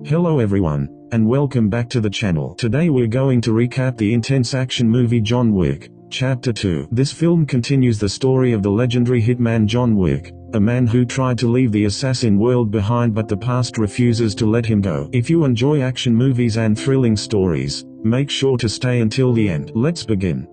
Hello everyone, and welcome back to the channel. Today we're going to recap the intense action movie John Wick Chapter 2. This film continues the story of the legendary hitman John Wick, a man who tried to leave the assassin world behind but the past refuses to let him go. If you enjoy action movies and thrilling stories, make sure to stay until the end. Let's begin.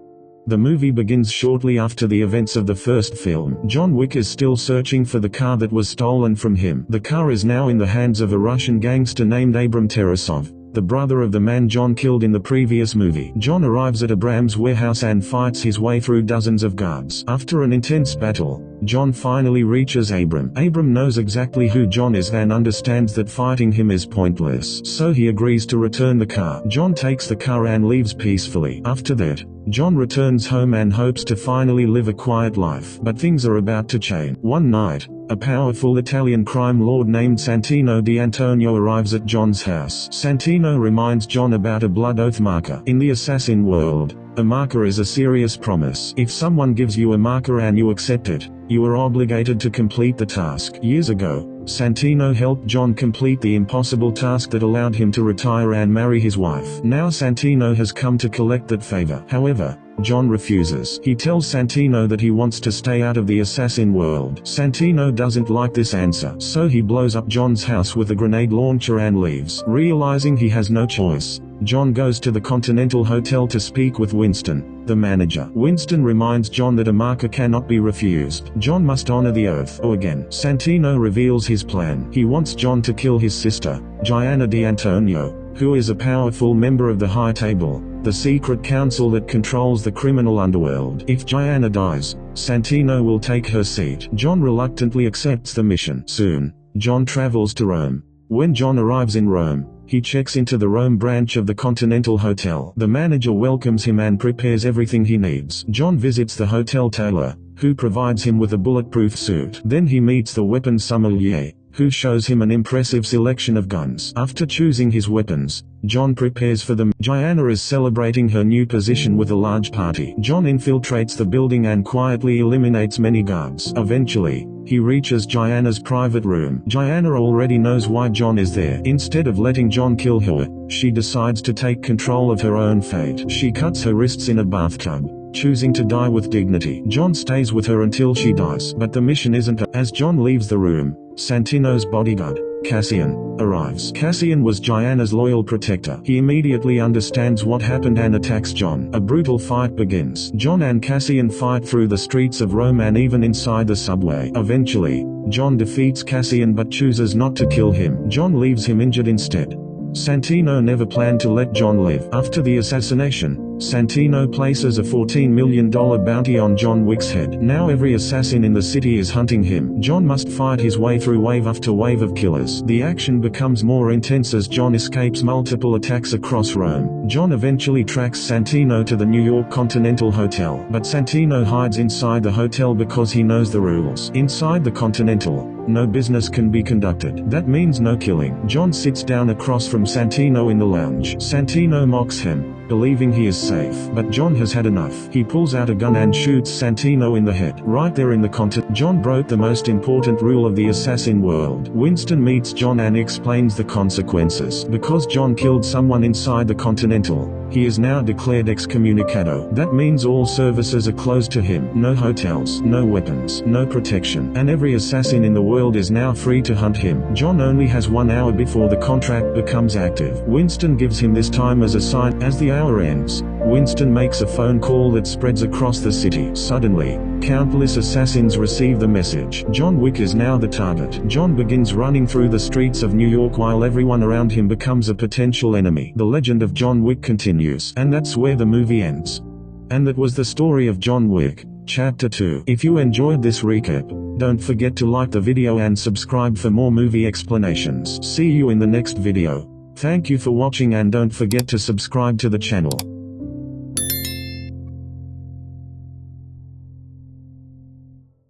The movie begins shortly after the events of the first film. John Wick is still searching for the car that was stolen from him. The car is now in the hands of a Russian gangster named Abram Tarasov, the brother of the man John killed in the previous movie. John arrives at Abram's warehouse and fights his way through dozens of guards. After an intense battle, John finally reaches Abram. Abram knows exactly who John is and understands that fighting him is pointless, so he agrees to return the car. John takes the car and leaves peacefully. After that, John returns home and hopes to finally live a quiet life. But things are about to change. One night, a powerful Italian crime lord named Santino D'Antonio arrives at John's house. Santino reminds John about a blood oath marker. In the assassin world, a marker is a serious promise. If someone gives you a marker and you accept it, you are obligated to complete the task. Years ago, Santino helped John complete the impossible task that allowed him to retire and marry his wife. Now Santino has come to collect that favor. However, John refuses. He tells Santino that he wants to stay out of the assassin world. Santino doesn't like this answer, so he blows up John's house with a grenade launcher and leaves. Realizing he has no choice, John goes to the Continental Hotel to speak with Winston, the manager. Winston reminds John that a marker cannot be refused. John must honor the oath. Again, Santino reveals his plan. He wants John to kill his sister, Gianna D'Antonio, who is a powerful member of the High Table, the secret council that controls the criminal underworld. If Gianna dies, Santino will take her seat. John reluctantly accepts the mission. Soon, John travels to Rome. When John arrives in Rome, he checks into the Rome branch of the Continental Hotel. The manager welcomes him and prepares everything he needs. John visits the hotel tailor, who provides him with a bulletproof suit. Then he meets the weapons sommelier, who shows him an impressive selection of guns. After choosing his weapons, John prepares for them. Gianna is celebrating her new position with a large party. John infiltrates the building and quietly eliminates many guards. Eventually, he reaches Gianna's private room. Gianna already knows why John is there. Instead of letting John kill her, she decides to take control of her own fate. She cuts her wrists in a bathtub, choosing to die with dignity. John stays with her until she dies. But the mission isn't. As John leaves the room, Santino's bodyguard, Cassian, arrives. Cassian was Gianna's loyal protector. He immediately understands what happened and attacks John. A brutal fight begins. John and Cassian fight through the streets of Rome and even inside the subway. Eventually, John defeats Cassian but chooses not to kill him. John leaves him injured instead. Santino never planned to let John live. After the assassination, Santino places a $14 million bounty on John Wick's head. Now every assassin in the city is hunting him. John must fight his way through wave after wave of killers. The action becomes more intense as John escapes multiple attacks across Rome. John eventually tracks Santino to the New York Continental Hotel. But Santino hides inside the hotel because he knows the rules. Inside the Continental, no business can be conducted. That means no killing. John sits down across from Santino in the lounge. Santino mocks him, believing he is safe. But John has had enough. He pulls out a gun and shoots Santino in the head. Right there in the Continental. John broke the most important rule of the assassin world. Winston meets John and explains the consequences. Because John killed someone inside the Continental, he is now declared excommunicado. That means all services are closed to him. No hotels, no weapons, no protection. And every assassin in the world is now free to hunt him. John only has 1 hour before the contract becomes active. Winston gives him this time as a sign. As the hour ends, Winston makes a phone call that spreads across the city. Suddenly, countless assassins receive the message. John Wick is now the target. John begins running through the streets of New York while everyone around him becomes a potential enemy. The legend of John Wick continues. And that's where the movie ends. And that was the story of John Wick Chapter 2. If you enjoyed this recap, don't forget to like the video and subscribe for more movie explanations. See you in the next video. Thank you for watching and don't forget to subscribe to the channel.